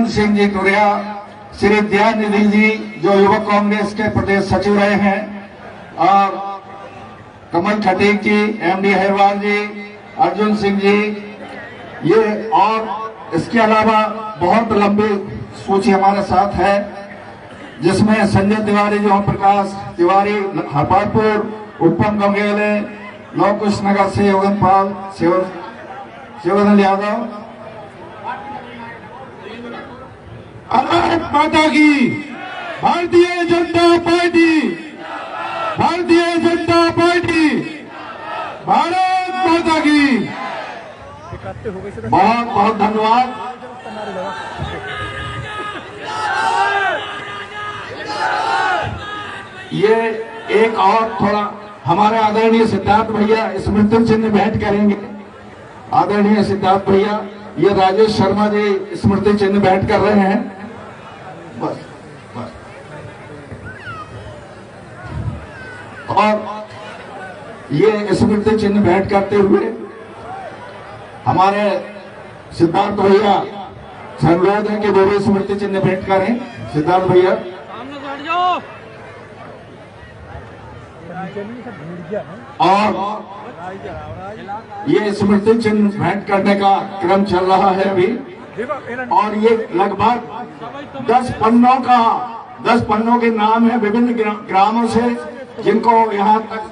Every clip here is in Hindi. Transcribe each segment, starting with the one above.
अर्जुन सिंह जी तुरिया, श्री दयानिधि जी जो युवक कांग्रेस के प्रदेश सचिव रहे हैं, और कमल खटीक जी, एमडी हेरवाल जी, अर्जुन सिंह जी, ये और इसके अलावा बहुत लंबी सूची हमारे साथ है, जिसमें संजय तिवारी, जो प्रकाश तिवारी हरपालपुर, उत्पम गंगेले, लवकुश नगर से योगन पाल, शिवधन यादव। भारत माता की, भारतीय जनता पार्टी, भारतीय जनता पार्टी, भारत माता की। बहुत बहुत धन्यवाद। ये एक और थोड़ा हमारे आदरणीय सिद्धार्थ भैया स्मृति चिन्ह भेंट करेंगे। आदरणीय सिद्धार्थ भैया, ये राजेश शर्मा जी स्मृति चिन्ह भेंट कर रहे हैं। बस बस। और ये स्मृति चिन्ह भेंट करते हुए हमारे सिद्धार्थ भैया से अनुरोध है कि वो भी स्मृति चिन्ह भेंट करें। सिद्धार्थ भैया, और ये स्मृति चिन्ह भेंट करने का क्रम चल रहा है अभी, और ये लगभग 10 पन्नों के नाम है विभिन्न ग्रामों से, जिनको यहाँ तक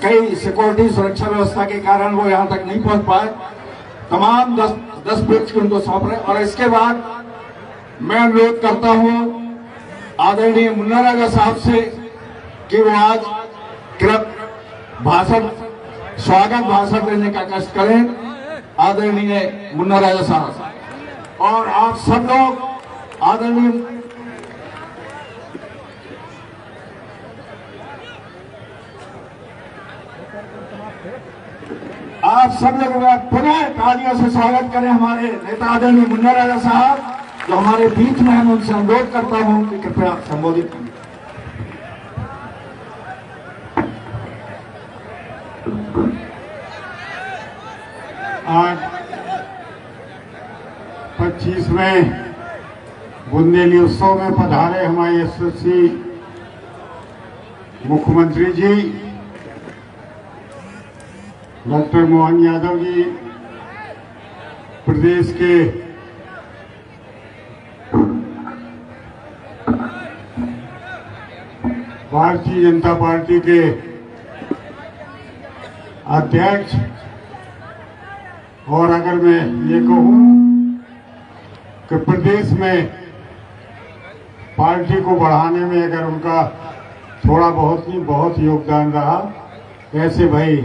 कई सिक्योरिटी सुरक्षा व्यवस्था के कारण वो यहाँ तक नहीं पहुँच पाए। तमाम 10 पेज को उनको सौंप रहे। और इसके बाद मैं अनुरोध करता हूँ आदरणीय मुन्ना राजा साहब से कि वो आज स्वागत भाषण देने का कष्ट करें। आदरणीय मुन्ना राजा साहब, और आप सब लोग आदरणीय आप सब लोग पुनः तालियों से स्वागत करें हमारे नेता आदरणीय मुन्ना राजा साहब, जो हमारे बीच में हम उनसे अनुरोध करता हूं कि कृपया संबोधित करें। आज 25वें बुंदेली उत्सव में पधारे हमारे यशस्वी मुख्यमंत्री जी डॉक्टर मोहन यादव जी, प्रदेश के भारतीय जनता पार्टी के अध्यक्ष, और अगर मैं ये कहूं कि प्रदेश में पार्टी को बढ़ाने में अगर उनका थोड़ा बहुत ही बहुत योगदान रहा, ऐसे भाई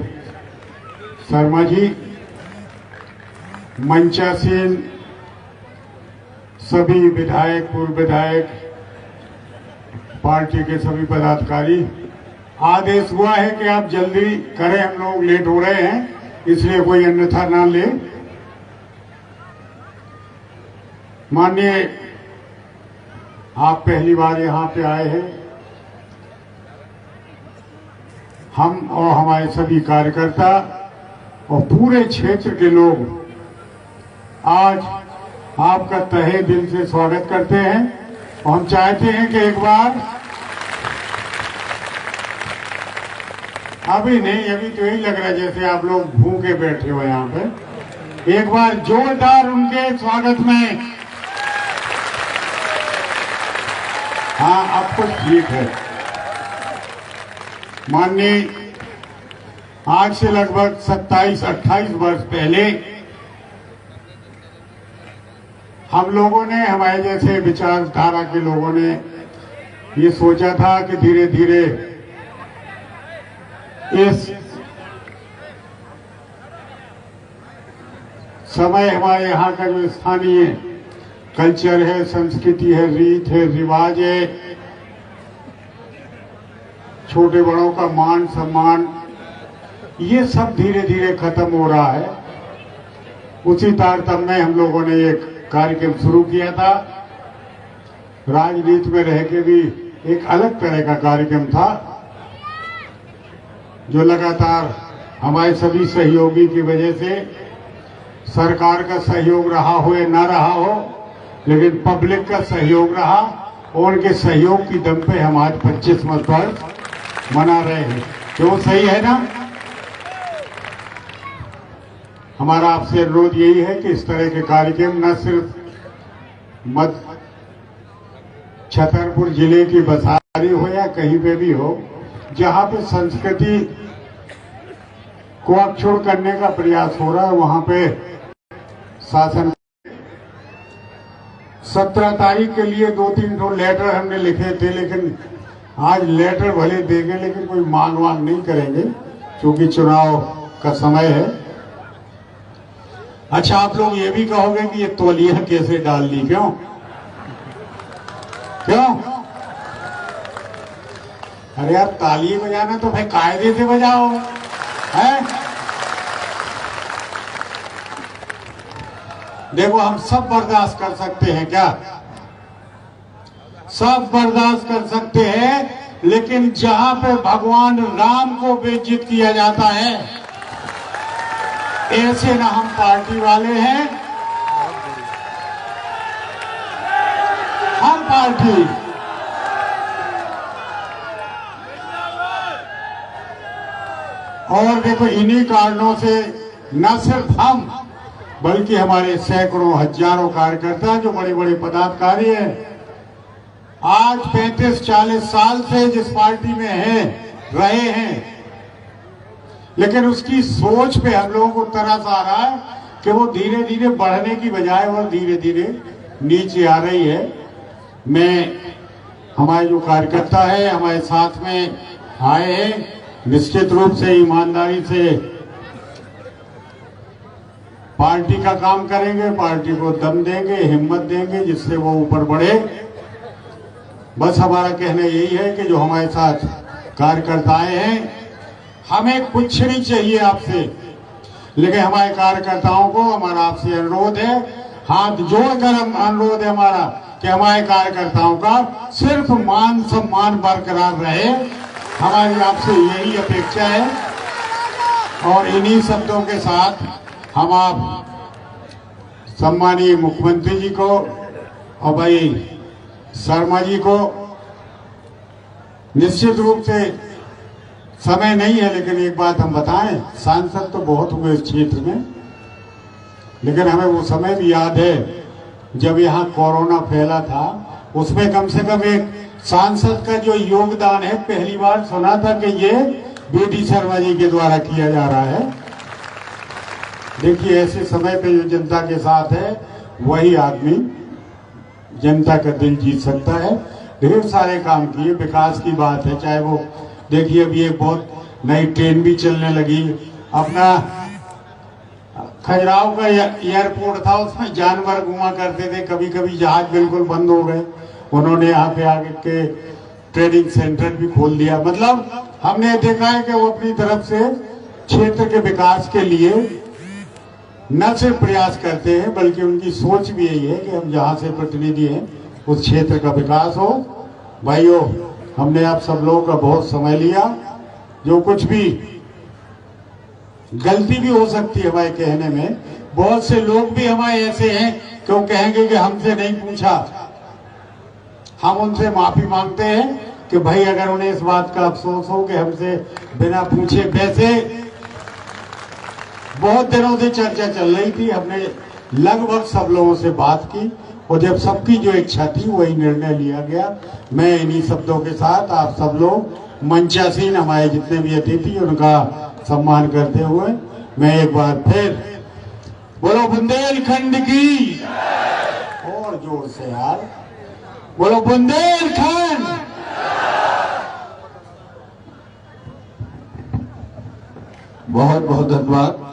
शर्मा जी, मंचासीन सभी विधायक, पूर्व विधायक, पार्टी के सभी पदाधिकारी, आदेश हुआ है कि आप जल्दी करें, हम लोग लेट हो रहे हैं, इसलिए कोई अन्यथा ना ले। माननीय, आप पहली बार यहाँ पे आए हैं। हम और हमारे सभी कार्यकर्ता और पूरे क्षेत्र के लोग आज आपका तहे दिल से स्वागत करते हैं, और हम चाहते हैं कि एक बार, अभी नहीं, अभी तो यही लग रहा है जैसे आप लोग भूखे बैठे हो यहाँ पे, एक बार जोरदार उनके स्वागत में। हाँ, अब कुछ ठीक है। माननीय, आज से लगभग 27-28 वर्ष पहले हम लोगों ने, हमारे जैसे विचारधारा के लोगों ने ये सोचा था कि धीरे धीरे इस समय हमारे यहाँ का जो स्थानीय कल्चर है, संस्कृति है, रीत है, रिवाज है, छोटे बड़ों का मान सम्मान, ये सब धीरे धीरे खत्म हो रहा है। उसी तारतम्य में हम लोगों ने एक कार्यक्रम शुरू किया था। राजनीति में रह के भी एक अलग तरह का कार्यक्रम था, जो लगातार हमारे सभी सहयोगी की वजह से, सरकार का सहयोग रहा हो या ना रहा हो, लेकिन पब्लिक का सहयोग रहा और उनके सहयोग की दम पे हम आज 25वां वर्ष मना रहे हैं। क्यों? सही है ना? हमारा आपसे अनुरोध यही है कि इस तरह के कार्यक्रम न सिर्फ छतरपुर जिले की बसारी हो या कहीं पे भी हो, जहां पे संस्कृति को अक्षुण्ण करने का प्रयास हो रहा है, वहां पे शासन 17 तारीख के लिए 2-3 लेटर हमने लिखे थे, लेकिन आज लेटर भले देंगे लेकिन कोई मांग वांग नहीं करेंगे क्योंकि चुनाव का समय है। अच्छा, आप लोग ये भी कहोगे कि ये तौलिया कैसे डाल ली? क्यों? अरे यार, ताली बजाना तो भाई कायदे से बजाओ, है? देखो, हम सब बर्दाश्त कर सकते हैं क्या? सब बर्दाश्त कर सकते हैं, लेकिन जहां पे भगवान राम को बेइज्जत किया जाता है, ऐसे ना हम पार्टी वाले हैं, हम पार्टी और देखो, इन्हीं कारणों से न सिर्फ हम बल्कि हमारे सैकड़ों हजारों कार्यकर्ता जो बड़े बड़े पदाधिकारी हैं, आज 35-40 साल से जिस पार्टी में रहे हैं, लेकिन उसकी सोच पे हम लोगों को तरस आ रहा है कि वो धीरे धीरे बढ़ने की बजाय वो धीरे धीरे नीचे आ रही है। हमारे जो कार्यकर्ता है हमारे साथ में आए हैं, निश्चित रूप से ईमानदारी से पार्टी का काम करेंगे, पार्टी को दम देंगे, हिम्मत देंगे जिससे वो ऊपर बढ़े। बस हमारा कहना यही है कि जो हमारे साथ कार्यकर्ता आए हैं, हमें कुछ नहीं चाहिए आपसे, लेकिन हमारे कार्यकर्ताओं को हमारा आपसे अनुरोध है, हाथ जोड़कर हम अनुरोध है हमारा कि हमारे कार्यकर्ताओं का सिर्फ मान सम्मान बरकरार रहे। हमारी आपसे यही अपेक्षा है और इन्हीं शब्दों के साथ हम आप सम्मानीय मुख्यमंत्री जी को और भाई शर्मा जी को, निश्चित रूप से समय नहीं है लेकिन एक बात हम बताएं, सांसद तो बहुत हुए इस क्षेत्र में, लेकिन हमें वो समय भी याद है जब यहाँ कोरोना फैला था, उसमें कम से कम एक सांसद का जो योगदान है पहली बार सुना था कि ये बीडी शर्मा जी के द्वारा किया जा रहा है। देखिए, ऐसे समय पे जो जनता के साथ है वही आदमी जनता का दिल जीत सकता है। ढेर सारे काम किए, विकास की बात है, चाहे वो देखिए अभी एक बहुत नई ट्रेन भी चलने लगी, अपना खजुराहो का एयरपोर्ट था, उसमें जानवर घुमा करते थे, कभी कभी जहाज बिल्कुल बंद हो गए, उन्होंने यहाँ पे आगे के ट्रेनिंग सेंटर भी खोल दिया। मतलब हमने देखा है कि वो अपनी तरफ से क्षेत्र के विकास के लिए न सिर्फ प्रयास करते हैं बल्कि उनकी सोच भी यही है कि हम जहाँ से प्रतिनिधि हैं उस क्षेत्र का विकास हो। भाइयों, हमने आप सब लोगों का बहुत समय लिया, जो कुछ भी गलती भी हो सकती है हमारे कहने में, बहुत से लोग भी हमारे ऐसे हैं कि वो कहेंगे कि हमसे नहीं पूछा। हम उनसे माफी मांगते हैं कि भाई अगर उन्हें इस बात का अफसोस हो कि हमसे बिना पूछे, वैसे बहुत दिनों से चर्चा चल रही थी, हमने लगभग सब लोगों से बात की और जब सबकी जो इच्छा थी वही निर्णय लिया गया। मैं इन्हीं शब्दों के साथ आप सब लोग मंचासीन हमारे जितने भी अतिथि उनका सम्मान करते हुए मैं एक बार फिर बोलो बुंदेलखंड की, और जोर से यार बोलो बुंदेलखंड। बहुत बहुत धन्यवाद।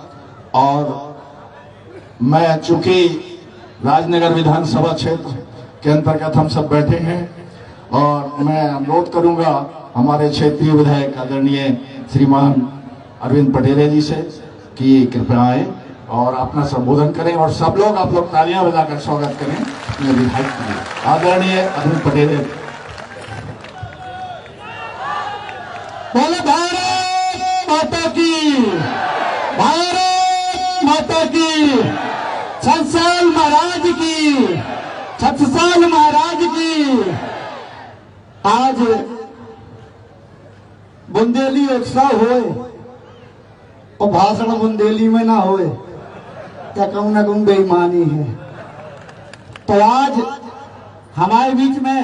और मैं चूंकि राजनगर विधानसभा क्षेत्र के अंतर्गत हम सब बैठे हैं और मैं अनुरोध करूंगा हमारे क्षेत्रीय विधायक आदरणीय श्रीमान अरविंद पटेल जी से कि कृपया आए और अपना संबोधन करें और सब लोग आप लोग तालियां बजाकर स्वागत करें अपने विधायक के आदरणीय अरविंद पटेल। बोलो भारत माता की, भारत माता की, संसार महाराज की, छत्रसाल महाराज की। आज बुंदेली उत्सव होए और भाषण बुंदेली में ना होए क्या कहूं ना कहूं बेईमानी है। तो आज हमारे बीच में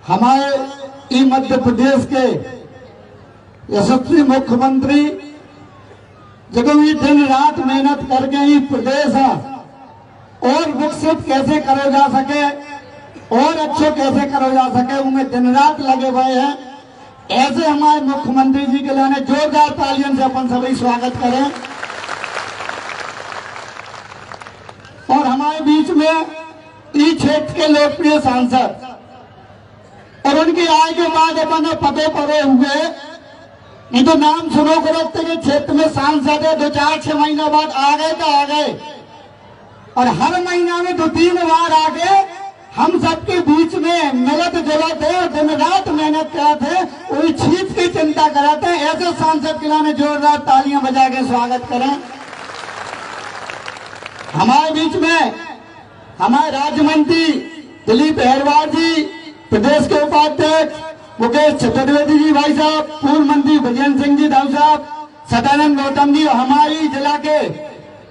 हमारे मध्य प्रदेश के यशस्वी मुख्यमंत्री जब ये दिन रात मेहनत करके ये प्रदेश और विकसित कैसे करो जा सके और अच्छे कैसे करो जा सके उनमें दिन रात लगे हुए हैं। ऐसे हमारे मुख्यमंत्री जी के लिए जोरदार तालियों से अपन सभी स्वागत करें। और हमारे बीच में इस क्षेत्र के लोकप्रिय सांसद और उनकी आय के बाद अपन पते पड़े हुए नहीं तो नाम सुनो करते के क्षेत्र में सांसद है 2-4-6 महीना बाद आ गए तो आ गए और हर महीना में 2-3 बार आके हम सबके बीच में मिलत जुलत है और दिन रात मेहनत करते हैं वही चीज की चिंता कराते हैं। ऐसे सांसद के लिए जोरदार तालियां बजा के स्वागत करें। हमारे बीच में हमारे राज्य मंत्री दिलीप अहरवाल जी, प्रदेश के उपाध्यक्ष मुकेश चतुर्वेदी जी भाई साहब, पूर्व मंत्री विजय सिंह जी दाऊ साहब, सदानंद गौतम जी, हमारी जिला के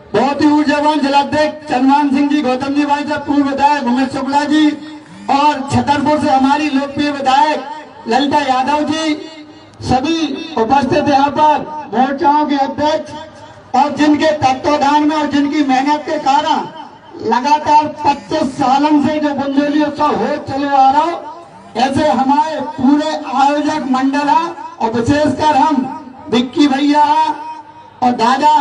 बहुत ही ऊर्जावान जिलाध्यक्ष चंद्रमान सिंह जी गौतम जी भाई साहब, पूर्व विधायक उमेश शुक्ला जी और छतरपुर से हमारी लोकप्रिय विधायक ललिता यादव जी, सभी उपस्थित यहाँ पर मोर्चाओं के अध्यक्ष और जिनके तत्वाधान में और जिनकी मेहनत के कारण लगातार 25 सालों से जो बुंदेली उत्सव हो चले आ रहा हो, ऐसे हमारे पूरे आयोजक मंडल है और विशेषकर हम विक्की भैया और दादा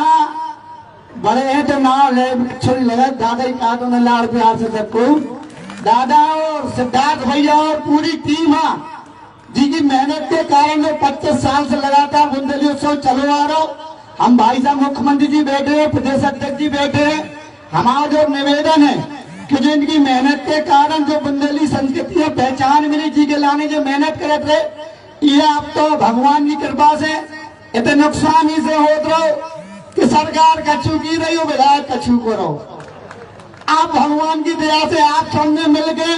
बड़े हैं तो नाम ले छोड़ी लगा दादा ही कहा तो लाड़ प्यार से सबको दादा और सिद्धार्थ भैया और पूरी टीम है जी की मेहनत के कारण जो 25 साल से लगातार बुंदेली उत्सव चलो आ रहा हो। हम भाई साहब मुख्यमंत्री जी बैठे हैं, प्रदेश अध्यक्ष जी बैठे हैं। हमारा जो निवेदन है कि जो इनकी मेहनत के कारण जो बुंदेली संस्कृति है पहचान मिली जी के लाने जो मेहनत करे थे, ये आप तो भगवान की कृपा से इतने नुकसान ही से होत रहो कि सरकार कछु की रही हो, विधायक कछु को रहो। आप भगवान की दया से आप सबने मिलके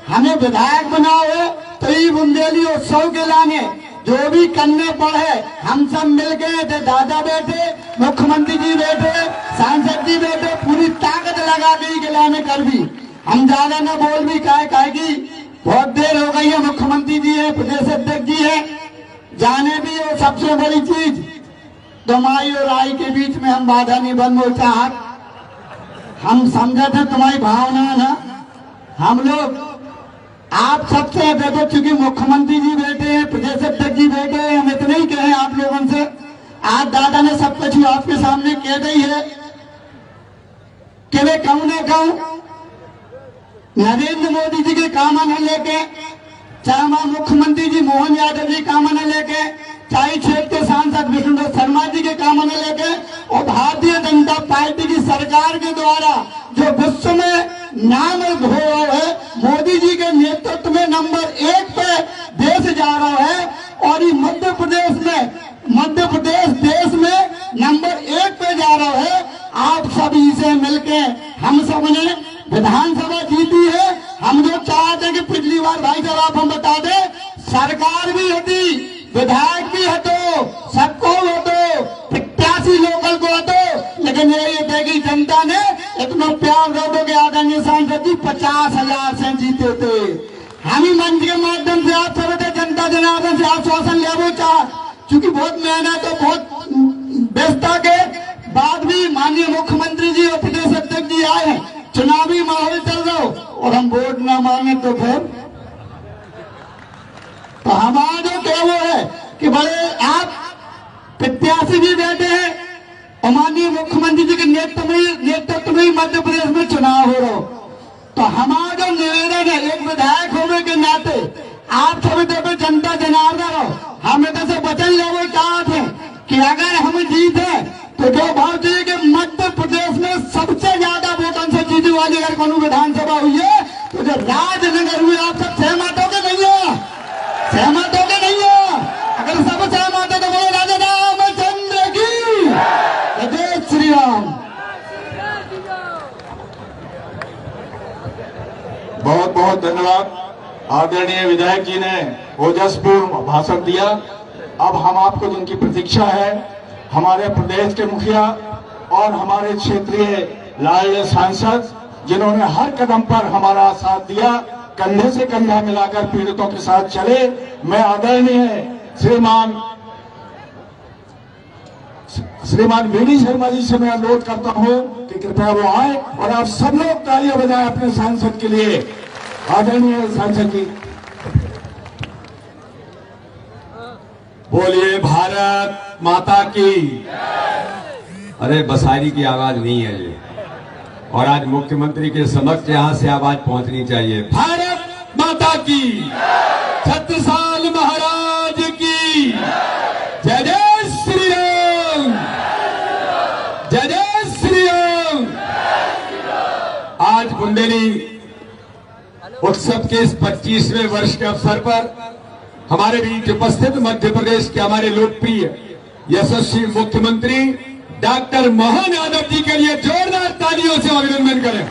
हमें विधायक बनाओ तो ये बुंदेली उत्सव के लाने जो भी करने पड़े हम सब मिलके दादा बैठे, मुख्यमंत्री जी बैठे, सांसद जी बैठे, पूरी ताकत लगा के गिलाने कर भी हम ज्यादा न बोल भी काहे की बहुत देर हो गई है। मुख्यमंत्री जी है, प्रदेश अध्यक्ष जी है, जाने भी और सबसे बड़ी चीज तुम्हारी और आई के बीच में हम बाधा नहीं बनना चाहत। हम समझे थे तुम्हारी भावना ना, हम लोग आप सबसे देखो चूंकि मुख्यमंत्री जी बैठे हैं, प्रदेश अध्यक्ष जी बैठे हैं, हम इतने ही कहें आप लोगों से। आज दादा ने सब कुछ आपके सामने कह दी है कि वे कहूं ना कहूं नरेंद्र मोदी जी के काम न लेके, चाहे हमारे मुख्यमंत्री जी मोहन यादव जी काम न लेके, चाहे क्षेत्र के सांसद विष्णु शर्मा जी के काम न लेके और भारतीय जनता पार्टी की सरकार के द्वारा जो विश्व में नाम हो है, मोदी जी के नेतृत्व में नंबर 1 पे देश जा रहा है और ये मध्य प्रदेश देश में नंबर 1 पे जा रहा है। आप सभी से मिलके हम सब ने विधानसभा जीती है। हम जो चाहते कि पिछली बार भाई साहब आप हम बता दें, सरकार भी होती, विधायक भी हटो, सबको हटो, 87 लोकल को हटो, लेकिन ये देगी जनता ने इतना प्यार दो के आदरणीय सांसद जी 50,000 से जीते थे। हम ही मंच के माध्यम से आप सब जनता जनार्दन से आश्वासन ले चाह, चूंकि बहुत मेहनत और बहुत व्यस्तता के बाद भी माननीय मुख्यमंत्री जी और प्रदेश अध्यक्ष जी आए हैं, चुनावी माहौल चल रहा हो और हम वोट न मांगे तो फिर तो हमारा जो कहना है कि बड़े आप प्रत्याशी भी बैठे हैं और माननीय मुख्यमंत्री जी के नेतृत्व में मध्य प्रदेश में चुनाव हो रहा हो, तो हमारा जो निवेदन है एक विधायक होने के नाते आप सभी देखो जनता जनार्दन हो, हम इधर से वचन लेने चाहते हैं कि अगर हम जीते तो जो भाव चाहिए कि मध्य प्रदेश में सबसे ज्यादा वोटों से जीतने वाली अगर कोई विधानसभा हुई है तो जो राजनगर हुई, आप सब सहमत हो के नहीं हो? सहमत हो के नहीं हो? अगर सब सहमत हो तो बोलो राजा रामचंद्र की जय श्री राम। बहुत बहुत धन्यवाद। आदरणीय विधायक जी ने ओजस्पूर्ण भाषण दिया। अब हम आपको जिनकी प्रतीक्षा है, हमारे प्रदेश के मुखिया और हमारे क्षेत्रीय लाडले सांसद, जिन्होंने हर कदम पर हमारा साथ दिया, कंधे से कंधा मिलाकर पीड़ितों के साथ चले। मैं आदरणीय श्रीमान वीडी शर्मा जी से मैं अनुरोध करता हूं कि कृपया वो आए और आप सब लोग तालियां बजाएं अपने सांसद के लिए। आदरणीय सांसद जी। बोलिए भारत माता की। अरे बसारी की आवाज नहीं है ये, और आज मुख्यमंत्री के समक्ष यहां से आवाज पहुंचनी चाहिए। भारत माता की, छत्रसाल महाराज की जय। जय श्री राम, जय जय श्री राम। आज बुंदेली उत्सव के इस 25वें वर्ष के अवसर पर हमारे बीच उपस्थित मध्य प्रदेश के हमारे लोकप्रिय यशस्वी मुख्यमंत्री डॉक्टर मोहन यादव जी के लिए जोरदार तालियों से अभिनंदन करें।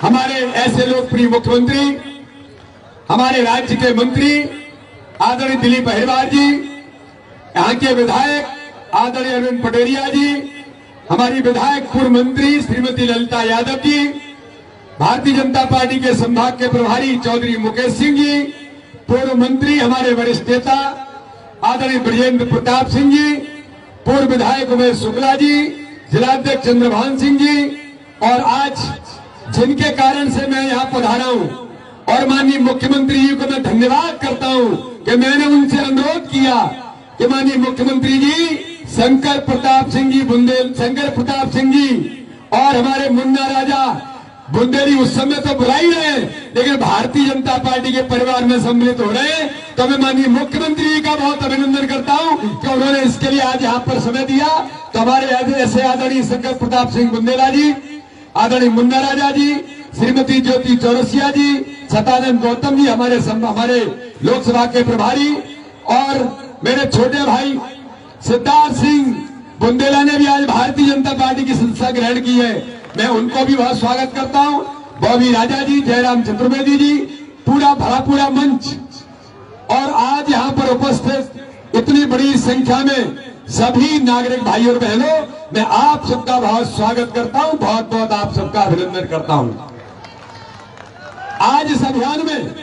हमारे ऐसे लोकप्रिय मुख्यमंत्री, हमारे राज्य के मंत्री आदरणीय दिलीप अहिरवार जी, यहाँ के विधायक आदरणीय अरविंद पटेरिया जी, हमारी विधायक पूर्व मंत्री श्रीमती ललिता यादव जी, भारतीय जनता पार्टी के संभाग के प्रभारी चौधरी मुकेश सिंह जी, पूर्व मंत्री हमारे वरिष्ठ नेता आदरणीय ब्रजेंद्र प्रताप सिंह जी, पूर्व विधायक उमेश शुक्ला जी, जिलाध्यक्ष चंद्रभान सिंह जी, और आज जिनके कारण से मैं यहाँ पधारा हूँ, और माननीय मुख्यमंत्री जी को मैं धन्यवाद करता हूँ कि मैंने उनसे अनुरोध किया कि माननीय मुख्यमंत्री जी शंकर प्रताप सिंह जी और हमारे मुन्ना राजा बुंदेली उस समय तो बुला ही रहे, लेकिन भारतीय जनता पार्टी के परिवार में सम्मिलित हो रहे हैं। तो मैं माननीय मुख्यमंत्री जी का बहुत अभिनंदन करता हूं कि उन्होंने इसके लिए आज यहाँ पर समय दिया। तो हमारे ऐसे आदरणीय शंकर प्रताप सिंह बुंदेला जी, आदरणीय मुन्ना राजा जी, श्रीमती ज्योति चौरसिया जी, सतानंद गौतम जी, हमारे लोकसभा के प्रभारी, और मेरे छोटे भाई सिद्धार्थ सिंह बुंदेला ने भी आज भारतीय जनता पार्टी की सदस्यता ग्रहण की है। मैं उनको भी बहुत स्वागत करता हूं। बॉबी राजा जी, जयराम चतुर्वेदी जी, पूरा मंच, और आज यहाँ पर उपस्थित इतनी बड़ी संख्या में सभी नागरिक भाई और बहनों, मैं आप सबका बहुत स्वागत करता हूं, बहुत बहुत आप सबका अभिनंदन करता हूं आज इस अभियान में,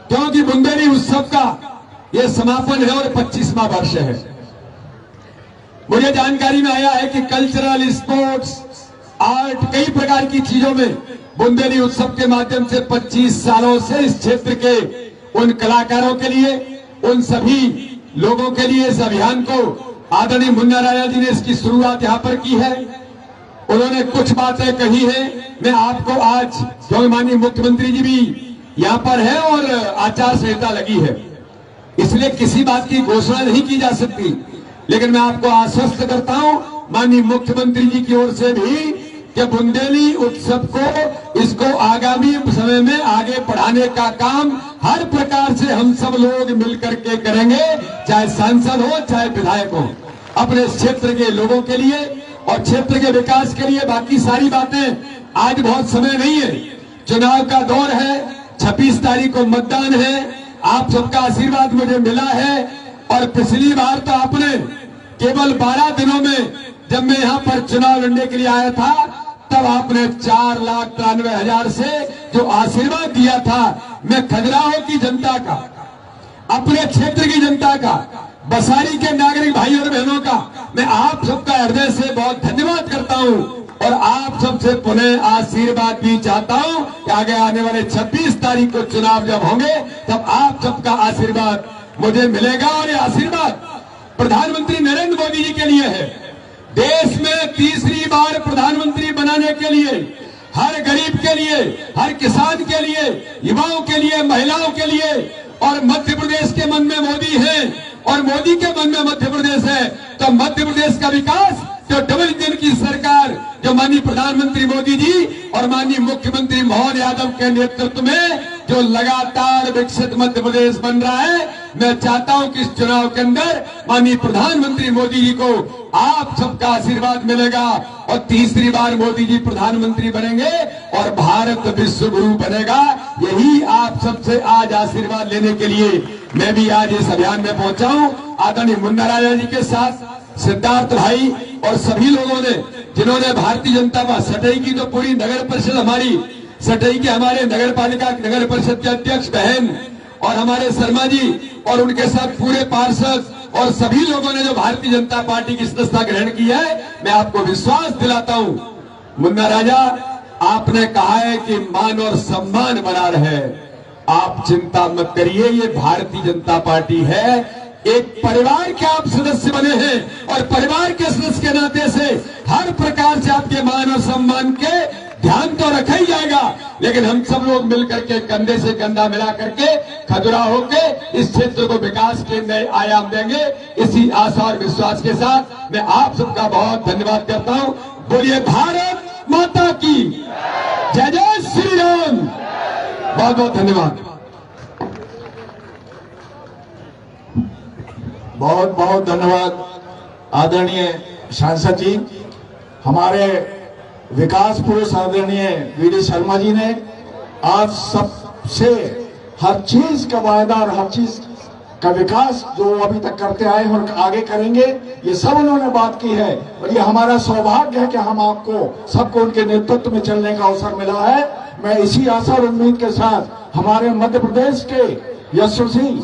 क्योंकि बुंदेली उत्सव का ये समापन है और 25वां वर्ष है। मुझे जानकारी में आया है कि कल्चरल, स्पोर्ट्स, आर्ट, कई प्रकार की चीजों में बुंदेली उत्सव के माध्यम से 25 सालों से इस क्षेत्र के उन कलाकारों के लिए, उन सभी लोगों के लिए इस अभियान को आदरणीय मुन्ना राजा जी ने इसकी शुरुआत यहाँ पर की है। उन्होंने कुछ बातें कही है, मैं आपको आज, क्योंकि माननीय मुख्यमंत्री जी भी यहाँ पर है और आचार संहिता लगी है, इसलिए किसी बात की घोषणा नहीं की जा सकती, लेकिन मैं आपको आश्वस्त करता हूं माननीय मुख्यमंत्री जी की ओर से भी कि बुंदेली उत्सव को, इसको आगामी समय में आगे बढ़ाने का काम हर प्रकार से हम सब लोग मिलकर के करेंगे, चाहे सांसद हो चाहे विधायक हो, अपने क्षेत्र के लोगों के लिए और क्षेत्र के विकास के लिए। बाकी सारी बातें, आज बहुत समय नहीं है, चुनाव का दौर है, 26 तारीख को मतदान है, आप सबका आशीर्वाद मुझे मिला है, और पिछली बार तो आपने केवल 12 दिनों में, जब मैं यहाँ पर चुनाव लड़ने के लिए आया था, तब आपने 4,93,000 से जो आशीर्वाद दिया था, मैं खजुराहो की जनता का, अपने क्षेत्र की जनता का, बसारी के नागरिक भाई और बहनों का मैं आप सबका हृदय से बहुत धन्यवाद करता हूं, और आप सबसे पुनः आशीर्वाद भी चाहता हूं कि आगे आने वाले 26 तारीख को चुनाव जब होंगे, तब आप सबका आशीर्वाद मुझे मिलेगा। और ये आशीर्वाद प्रधानमंत्री नरेंद्र मोदी जी के लिए है। देश में तीसरी बार प्रधानमंत्री बनाने के लिए, हर गरीब के लिए, हर किसान के लिए, युवाओं के लिए, महिलाओं के लिए, और मध्य प्रदेश के मन में मोदी है और मोदी के मन में मध्य प्रदेश है, तो मध्य प्रदेश का विकास, जो डबल इंजन की सरकार, जो माननीय प्रधानमंत्री मोदी जी और माननीय मुख्यमंत्री मोहन यादव के नेतृत्व में जो लगातार विकसित मध्य प्रदेश बन रहा है। मैं चाहता हूं कि इस चुनाव के अंदर माननीय प्रधानमंत्री मोदी जी को आप सबका आशीर्वाद मिलेगा और तीसरी बार मोदी जी प्रधानमंत्री बनेंगे और भारत विश्व गुरु बनेगा। यही आप सबसे आज आशीर्वाद लेने के लिए मैं भी आज इस अभियान में पहुंचा हूं। आदरणीय मुन्ना राजा जी के साथ सिद्धार्थ भाई और सभी लोगों ने जिन्होंने भारतीय जनता पार्टी सटई की तो पूरी नगर परिषद हमारी सटई के हमारे नगर पालिका नगर परिषद के अध्यक्ष बहन और हमारे शर्मा जी और उनके साथ पूरे पार्षद और सभी लोगों ने जो भारतीय जनता पार्टी की सदस्यता ग्रहण की है, मैं आपको विश्वास दिलाता हूं मुन्ना राजा, आपने कहा है कि मान और सम्मान बना रहे। आप चिंता मत करिए, ये भारतीय जनता पार्टी है, एक परिवार के आप सदस्य बने हैं और परिवार के सदस्य के नाते से हर प्रकार से आपके मान और सम्मान के ध्यान तो रखा ही जाएगा, लेकिन हम सब लोग मिलकर के कंधे से कंधा मिला करके खजुरा होके इस क्षेत्र को विकास के नए आयाम देंगे। इसी आशा और विश्वास के साथ मैं आप सबका बहुत धन्यवाद करता हूं। बोलिए भारत माता की जय, जय श्री राम। बहुत बहुत धन्यवाद। बहुत बहुत धन्यवाद आदरणीय सांसद जी। हमारे विकास पुरुष आदरणीय वीडी शर्मा जी ने आज सबसे हर चीज का वायदा और हर चीज का विकास जो अभी तक करते आए और आगे करेंगे, ये सब उन्होंने बात की है। और ये हमारा सौभाग्य है कि हम आपको सबको उनके नेतृत्व में चलने का अवसर मिला है। मैं इसी आशा और उम्मीद के साथ हमारे मध्य प्रदेश के यशस्वी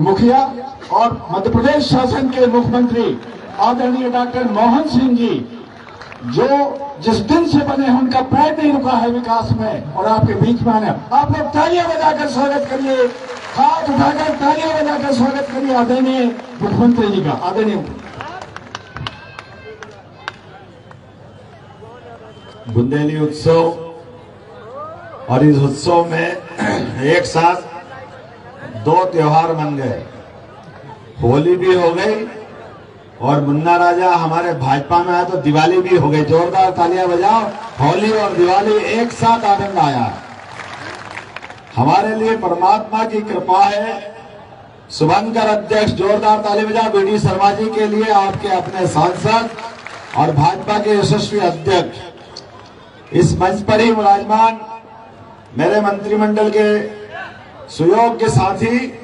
मुखिया और मध्य प्रदेश शासन के मुख्यमंत्री आदरणीय डॉक्टर मोहन सिंह जी, जो जिस दिन से बने हैं उनका पैर नहीं रुका है विकास में और आपके बीच में आने। आप लोग तालियां बजाकर स्वागत करिए, हाथ उठाकर तालियां बजाकर स्वागत करिए आदरणीय मुख्यमंत्री जी का। आदरणीय बुंदेली उत्सव, और इस उत्सव में एक साथ दो त्योहार बन गए, होली भी हो गई और मुन्ना राजा हमारे भाजपा में आए तो दिवाली भी हो गई। जोरदार तालियां बजाओ। होली और दिवाली एक साथ आनंद आया। हमारे लिए परमात्मा की कृपा है। शुभंकर अध्यक्ष, जोरदार ताली बजाओ वीडी शर्मा जी के लिए, आपके अपने सांसद और भाजपा के यशस्वी अध्यक्ष। इस मंच पर ही विराजमान मेरे मंत्रिमंडल के सुयोग्य साथी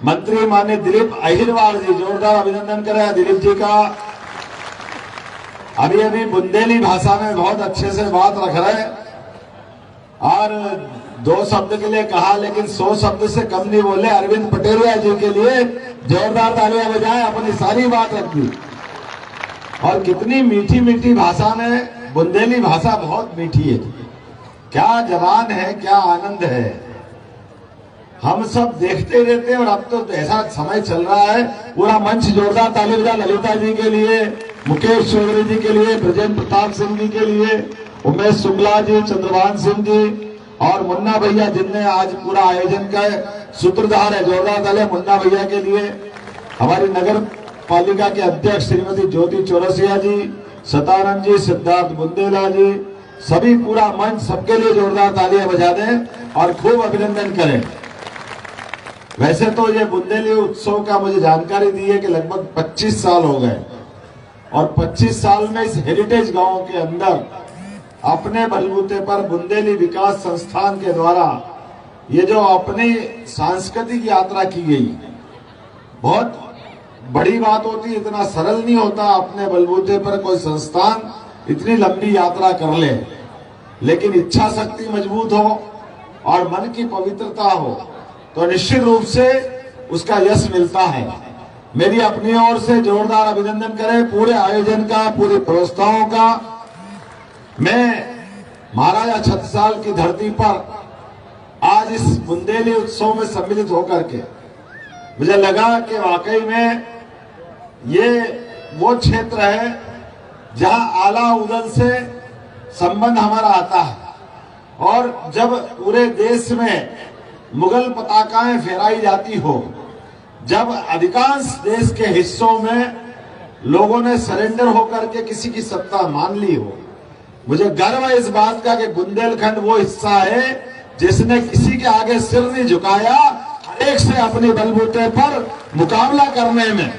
मंत्री माननीय दिलीप अहिरवार जी, जोरदार अभिनंदन करें दिलीप जी का। अभी अभी बुंदेली भाषा में बहुत अच्छे से बात रख रहे और 2 शब्द के लिए कहा, लेकिन 100 शब्द से कम नहीं बोले। अरविंद पटेरिया जी के लिए जोरदार तालियां बजाएं, अपनी सारी बात रख दी। और कितनी मीठी मीठी भाषा में, बुंदेली भाषा बहुत मीठी है। क्या जवान है, क्या आनंद है। हम सब देखते रहते हैं और अब तो ऐसा समय चल रहा है। पूरा मंच जोरदार ताली बजा ललिता जी के लिए, मुकेश चौधरी जी के लिए, ब्रजेंद्र प्रताप सिंह जी के लिए, उमेश शुक्ला जी, चंद्रभान सिंह जी और मुन्ना भैया जिनने आज पूरा आयोजन का सूत्रधार है। जोरदार ताली मुन्ना भैया के लिए। हमारी नगर पालिका के अध्यक्ष श्रीमती ज्योति चौरसिया जी, सतानंद जी, सिद्धार्थ बुंदेला जी, सभी पूरा मंच, सबके लिए जोरदार तालियां बजा दें और खूब अभिनंदन करें। वैसे तो ये बुंदेली उत्सव का मुझे जानकारी दी है कि लगभग 25 साल हो गए और 25 साल में इस हेरिटेज गांव के अंदर अपने बलबूते पर बुंदेली विकास संस्थान के द्वारा ये जो अपनी सांस्कृतिक यात्रा की गई, बहुत बड़ी बात होती है। इतना सरल नहीं होता अपने बलबूते पर कोई संस्थान इतनी लंबी यात्रा कर ले, लेकिन इच्छा शक्ति मजबूत हो और मन की पवित्रता हो तो निश्चित रूप से उसका यश मिलता है। मेरी अपनी ओर से जोरदार अभिनंदन करें पूरे आयोजन का, पूरी व्यवस्थाओं का। मैं महाराजा छत्रसाल की धरती पर आज इस बुंदेली उत्सव में सम्मिलित होकर के मुझे लगा कि वाकई में ये वो क्षेत्र है जहां आला उदल से संबंध हमारा आता है। और जब पूरे देश में मुगल पताकाएं फहराई जाती हो, जब अधिकांश देश के हिस्सों में लोगों ने सरेंडर होकर के किसी की सत्ता मान ली हो, मुझे गर्व है इस बात का कि बुंदेलखंड वो हिस्सा है जिसने किसी के आगे सिर नहीं झुकाया, एक से अपने बलबूते पर मुकाबला करने में।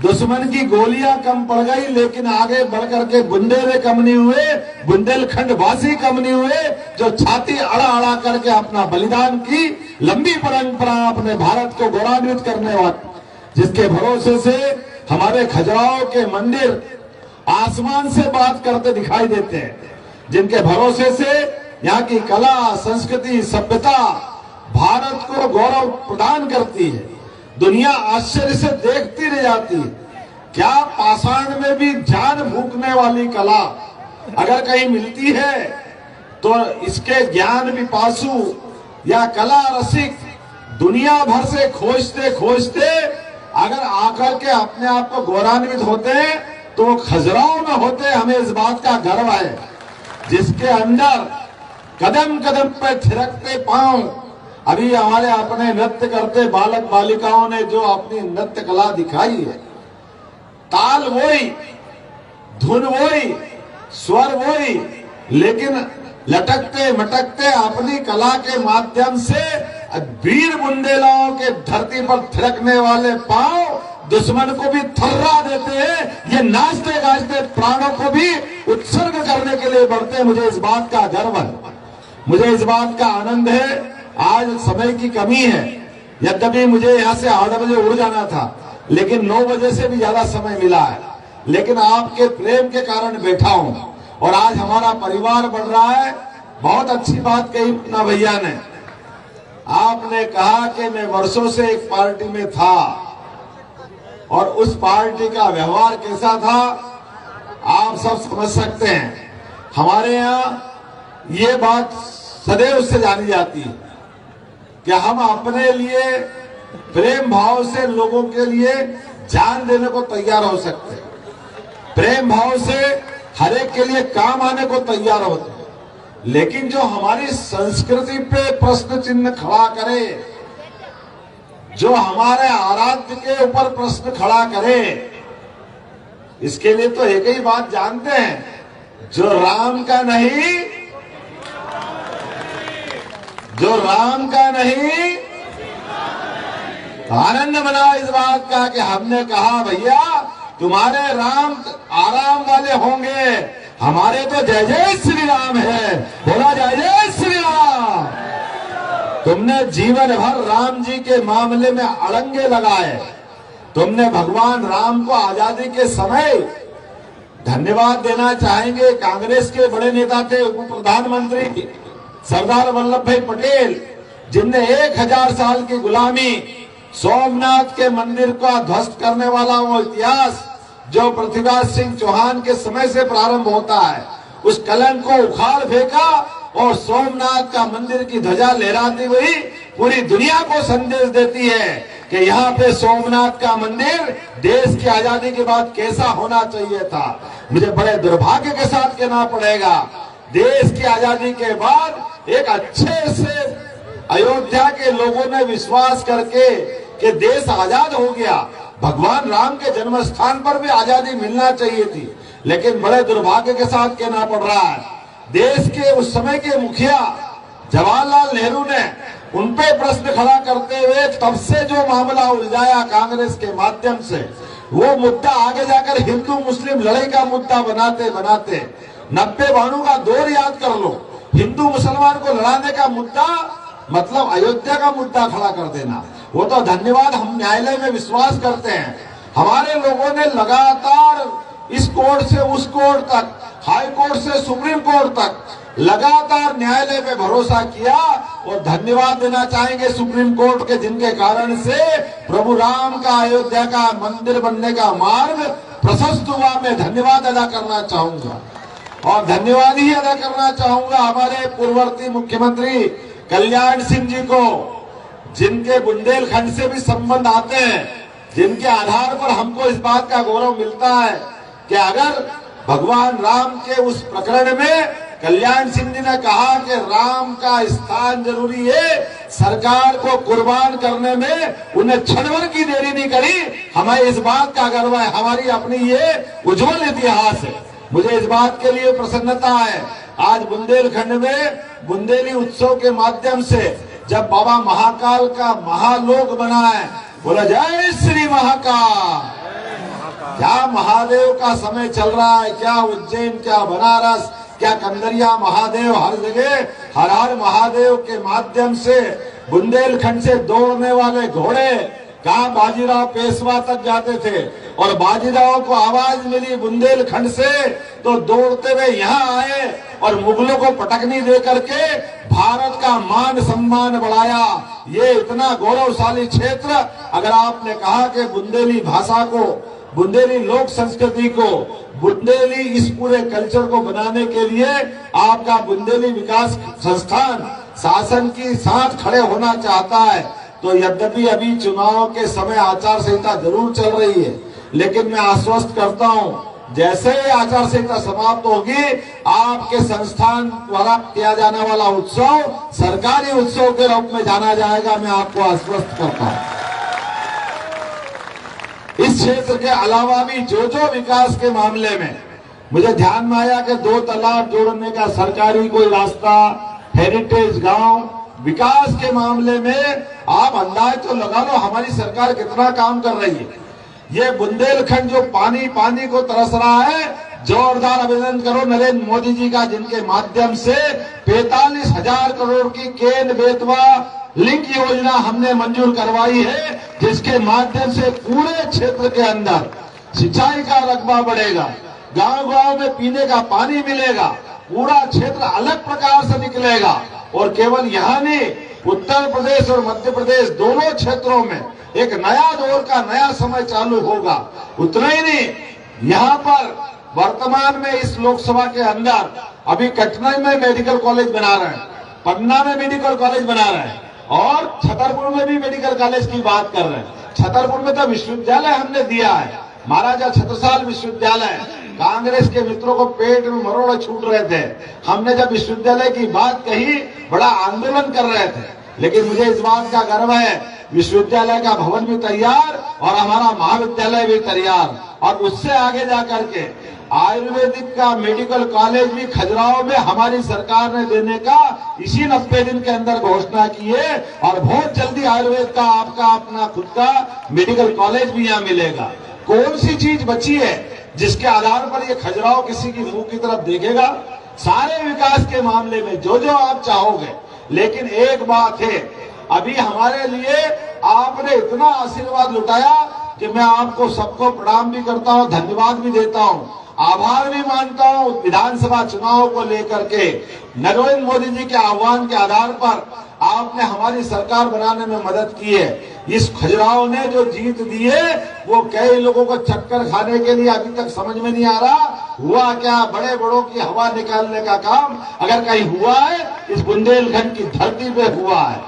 दुश्मन की गोलियां कम पड़ गई, लेकिन आगे बढ़कर के बुंदेले कम नहीं हुए, बुंदेलखंड वासी कम नहीं हुए, जो छाती अड़ा अड़ा करके अपना बलिदान की लंबी परंपरा अपने भारत को गौरवान्वित करने वाले, जिसके भरोसे से हमारे खजुराहो के मंदिर आसमान से बात करते दिखाई देते हैं, जिनके भरोसे से यहाँ की कला, संस्कृति, सभ्यता भारत को गौरव प्रदान करती है। दुनिया आश्चर्य से देखती रह जाती है। क्या पाषाण में भी जान फूंकने वाली कला अगर कहीं मिलती है तो इसके ज्ञान पिपासु या कला रसिक दुनिया भर से खोजते खोजते अगर आकर के अपने आप को गौरवान्वित होते हैं तो वो खजुराहो में होते। हमें इस बात का गर्व है, जिसके अंदर कदम कदम पे थिरकते पांव, अभी हमारे अपने नृत्य करते बालक बालिकाओं ने जो अपनी नृत्य कला दिखाई है, ताल वही, धुन वही, स्वर वही, लेकिन लटकते मटकते अपनी कला के माध्यम से वीर बुंदेलाओं के धरती पर थिरकने वाले पांव दुश्मन को भी थर्रा देते हैं। ये नाचते गाजते प्राणों को भी उत्सर्ग करने के लिए बढ़ते हैं। मुझे इस बात का गर्व है, मुझे इस बात का आनंद है। आज समय की कमी है, यद्यपि मुझे यहाँ से 8 बजे उड़ जाना था, लेकिन 9 बजे से भी ज्यादा समय मिला है। लेकिन आपके प्रेम के कारण बैठा हूं और आज हमारा परिवार बढ़ रहा है। बहुत अच्छी बात कही अपना भैया ने, आपने कहा कि मैं वर्षों से एक पार्टी में था और उस पार्टी का व्यवहार कैसा था आप सब समझ सकते हैं। हमारे यहाँ ये बात सदैव से जानी जाती है कि हम अपने लिए प्रेम भाव से लोगों के लिए जान देने को तैयार हो सकते हैं, प्रेम भाव से हर एक के लिए काम आने को तैयार होते हैं। लेकिन जो हमारी संस्कृति पे प्रश्न चिन्ह खड़ा करे, जो हमारे आराध्य के ऊपर प्रश्न खड़ा करे, इसके लिए तो एक ही बात जानते हैं, जो राम का नहीं, जो राम का नहीं, तो आनंद मना इस बात का कि हमने कहा भैया तुम्हारे राम आराम वाले होंगे, हमारे तो जय जय श्री राम है। बोला जय जय श्री राम। तुमने जीवन भर राम जी के मामले में अड़ंगे लगाए, तुमने भगवान राम को आजादी के समय, धन्यवाद देना चाहेंगे कांग्रेस के बड़े नेता थे उप प्रधानमंत्री सरदार वल्लभ भाई पटेल, जिनने 1000 साल की गुलामी, सोमनाथ के मंदिर को ध्वस्त करने वाला वो इतिहास जो पृथ्वीराज सिंह चौहान के समय से प्रारंभ होता है, उस कलंक को उखाड़ फेंका और सोमनाथ का मंदिर की ध्वजा लहराती हुई पूरी दुनिया को संदेश देती है कि यहाँ पे सोमनाथ का मंदिर देश की आजादी के बाद कैसा होना चाहिए था। मुझे बड़े दुर्भाग्य के साथ कहना पड़ेगा, देश की आजादी के बाद एक अच्छे से अयोध्या के लोगों ने विश्वास करके कि देश आजाद हो गया, भगवान राम के जन्म स्थान पर भी आजादी मिलना चाहिए थी, लेकिन बड़े दुर्भाग्य के साथ कहना पड़ रहा है, देश के उस समय के मुखिया जवाहरलाल नेहरू ने उन पे प्रश्न खड़ा करते हुए तब से जो मामला उलझाया कांग्रेस के माध्यम से, वो मुद्दा आगे जाकर हिंदू मुस्लिम लड़ाई का मुद्दा बनाते बनाते 90-92 का दौर याद कर लो। हिंदू मुसलमान को लड़ाने का मुद्दा मतलब अयोध्या का मुद्दा खड़ा कर देना, वो तो धन्यवाद। हम न्यायालय में विश्वास करते हैं, हमारे लोगों ने लगातार इस कोर्ट से उस कोर्ट तक, हाई कोर्ट से सुप्रीम कोर्ट तक लगातार न्यायालय पे भरोसा किया और धन्यवाद देना चाहेंगे सुप्रीम कोर्ट के, जिनके कारण से प्रभु राम का अयोध्या का मंदिर बनने का मार्ग प्रशस्त हुआ। मैं धन्यवाद अदा करना चाहूंगा और धन्यवाद ही अदा करना चाहूंगा हमारे पूर्ववर्ती मुख्यमंत्री कल्याण सिंह जी को, जिनके बुंदेलखंड से भी संबंध आते हैं, जिनके आधार पर हमको इस बात का गौरव मिलता है कि अगर भगवान राम के उस प्रकरण में कल्याण सिंह जी ने कहा कि राम का स्थान जरूरी है, सरकार को कुर्बान करने में उन्हें क्षण भर की देरी नहीं करी। हमें इस बात का गर्व है, हमारी अपनी ये उज्जवल इतिहास है। मुझे इस बात के लिए प्रसन्नता है आज बुंदेलखंड में बुंदेली उत्सव के माध्यम से जब बाबा महाकाल का महालोक बना है, बोला जय श्री महाकाल। क्या महादेव का समय चल रहा है, क्या उज्जैन, क्या बनारस, क्या कंदरिया महादेव, हर जगह हर हर महादेव के माध्यम से बुंदेलखंड से दौड़ने वाले घोड़े कहाँ बाजीराव पेशवा तक जाते थे और बाजीराव को आवाज मिली बुंदेलखंड से तो दौड़ते हुए यहाँ आए और मुगलों को पटकनी दे करके भारत का मान सम्मान बढ़ाया। ये इतना गौरवशाली क्षेत्र, अगर आपने कहा कि बुंदेली भाषा को, बुंदेली लोक संस्कृति को, बुंदेली इस पूरे कल्चर को बनाने के लिए आपका बुंदेली विकास संस्थान शासन के साथ खड़े होना चाहता है। तो यद्यपि अभी चुनाव के समय आचार संहिता जरूर चल रही है, लेकिन मैं आश्वस्त करता हूं जैसे ही आचार संहिता समाप्त होगी, आपके संस्थान द्वारा किया जाने वाला उत्सव सरकारी उत्सव के रूप में जाना जाएगा। मैं आपको आश्वस्त करता हूं। इस क्षेत्र के अलावा भी जो जो विकास के मामले में मुझे ध्यान में आया कि 2 तालाब जोड़ने का सरकारी कोई रास्ता, हेरिटेज गांव, विकास के मामले में आप अंदाज तो लगा लो हमारी सरकार कितना काम कर रही है। ये बुंदेलखंड जो पानी पानी को तरस रहा है, जोरदार अभिनंदन करो नरेंद्र मोदी जी का, जिनके माध्यम से 45,000 करोड़ की केन बेतवा लिंक योजना हमने मंजूर करवाई है, जिसके माध्यम से पूरे क्षेत्र के अंदर सिंचाई का रकबा बढ़ेगा, गांव-गांव में पीने का पानी मिलेगा, पूरा क्षेत्र अलग प्रकार से निकलेगा। और केवल यहाँ नहीं, उत्तर प्रदेश और मध्य प्रदेश दोनों क्षेत्रों में एक नया दौर का नया समय चालू होगा। उतना ही नहीं, यहाँ पर वर्तमान में इस लोकसभा के अंदर अभी कटनी में मेडिकल कॉलेज बना रहे हैं, पन्ना में मेडिकल कॉलेज बना रहे हैं और छतरपुर में भी मेडिकल कॉलेज की बात कर रहे हैं। छतरपुर में तो विश्वविद्यालय हमने दिया है, महाराजा छत्रसाल विश्वविद्यालय। कांग्रेस के मित्रों को पेट में मरोड़े छूट रहे थे, हमने जब विश्वविद्यालय की बात कही बड़ा आंदोलन कर रहे थे, लेकिन मुझे इस बात का गर्व है विश्वविद्यालय का भवन भी तैयार और हमारा महाविद्यालय भी तैयार। और उससे आगे जाकर के आयुर्वेदिक का मेडिकल कॉलेज भी खजुराहो में हमारी सरकार ने देने का इसी 90 दिन के अंदर घोषणा की है और बहुत जल्दी आयुर्वेद का आपका अपना खुद का मेडिकल कॉलेज भी यहाँ मिलेगा। कौन सी चीज बची है जिसके आधार पर ये खजुराहो किसी की मुंह की तरफ देखेगा? सारे विकास के मामले में जो जो आप चाहोगे, लेकिन एक बात है, अभी हमारे लिए आपने इतना आशीर्वाद लुटाया कि मैं आपको सबको प्रणाम भी करता हूं, धन्यवाद भी देता हूं, आभार भी मानता हूं। विधानसभा चुनाव को लेकर के नरेंद्र मोदी जी के आह्वान के आधार पर आपने हमारी सरकार बनाने में मदद की है। इस खजुराहो ने जो जीत दी है वो कई लोगों को चक्कर खाने के लिए अभी तक समझ में नहीं आ रहा हुआ क्या। बड़े बड़ों की हवा निकालने का काम अगर कहीं हुआ है इस बुंदेलखंड की धरती पे हुआ है,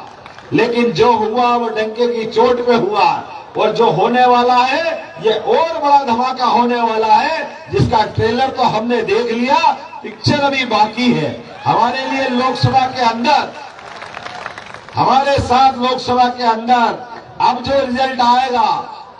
लेकिन जो हुआ वो डंके की चोट पे हुआ है और जो होने वाला है ये और बड़ा धमाका होने वाला है, जिसका ट्रेलर तो हमने देख लिया, पिक्चर अभी बाकी है। हमारे लिए लोकसभा के अंदर, हमारे साथ लोकसभा के अंदर अब जो रिजल्ट आएगा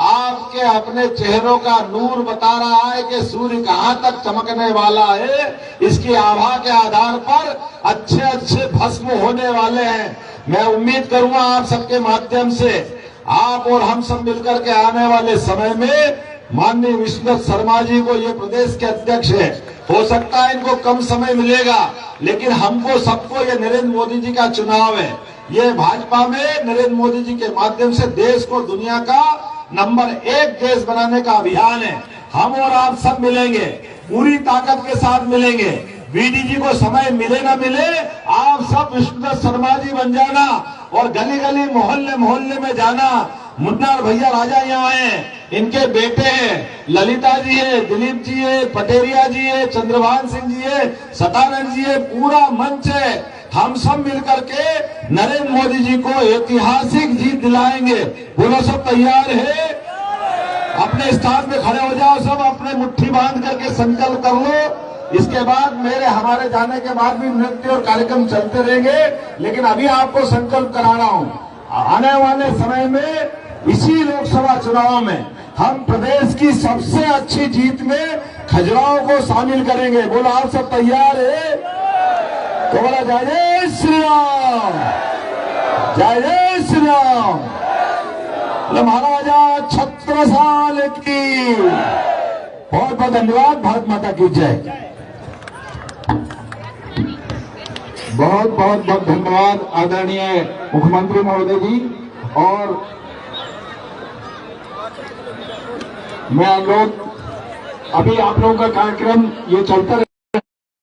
आपके अपने चेहरों का नूर बता रहा है कि सूर्य कहां तक चमकने वाला है। इसकी आभा के आधार पर अच्छे अच्छे भस्म होने वाले हैं। मैं उम्मीद करूंगा आप सबके माध्यम से आप और हम सब मिलकर के आने वाले समय में माननीय विश्वनाथ शर्मा जी को, ये प्रदेश के अध्यक्ष है, हो सकता है इनको कम समय मिलेगा, लेकिन हमको सबको ये नरेंद्र मोदी जी का चुनाव है। ये भाजपा में नरेंद्र मोदी जी के माध्यम से देश को दुनिया का नंबर 1 देश बनाने का अभियान है। हम और आप सब मिलेंगे, पूरी ताकत के साथ मिलेंगे। बीडीजी को समय मिले ना मिले, आप सब विश्वनाथ शर्मा जी बन जाना और गली गली मोहल्ले मोहल्ले में जाना। मुन्ना और भैया राजा यहाँ हैं, इनके बेटे हैं, ललिता जी है, दिलीप जी है, पटेरिया जी है, चंद्रभान सिंह जी है, सतानंद जी है, पूरा मंच है। हम सब मिलकर के नरेंद्र मोदी जी को ऐतिहासिक जीत दिलाएंगे। बोलो सब तैयार है? अपने स्थान पे खड़े हो जाओ, सब अपने मुट्ठी बांध करके संकल्प कर लो। इसके बाद हमारे जाने के बाद भी नृत्य और कार्यक्रम चलते रहेंगे, लेकिन अभी आपको संकल्प करा रहा हूं, आने वाले समय में इसी लोकसभा चुनाव में हम प्रदेश की सबसे अच्छी जीत में खजुराहो को शामिल करेंगे। बोलो आप सब तैयार है? बोला जय जय श्री राम, जय जय श्री राम। महाराजा छत्रसाल की बहुत बहुत धन्यवाद। भारत माता की जय। बहुत बहुत बहुत धन्यवाद आदरणीय मुख्यमंत्री महोदय जी। और मैं अनुरोध, अभी आप लोगों का कार्यक्रम ये चलता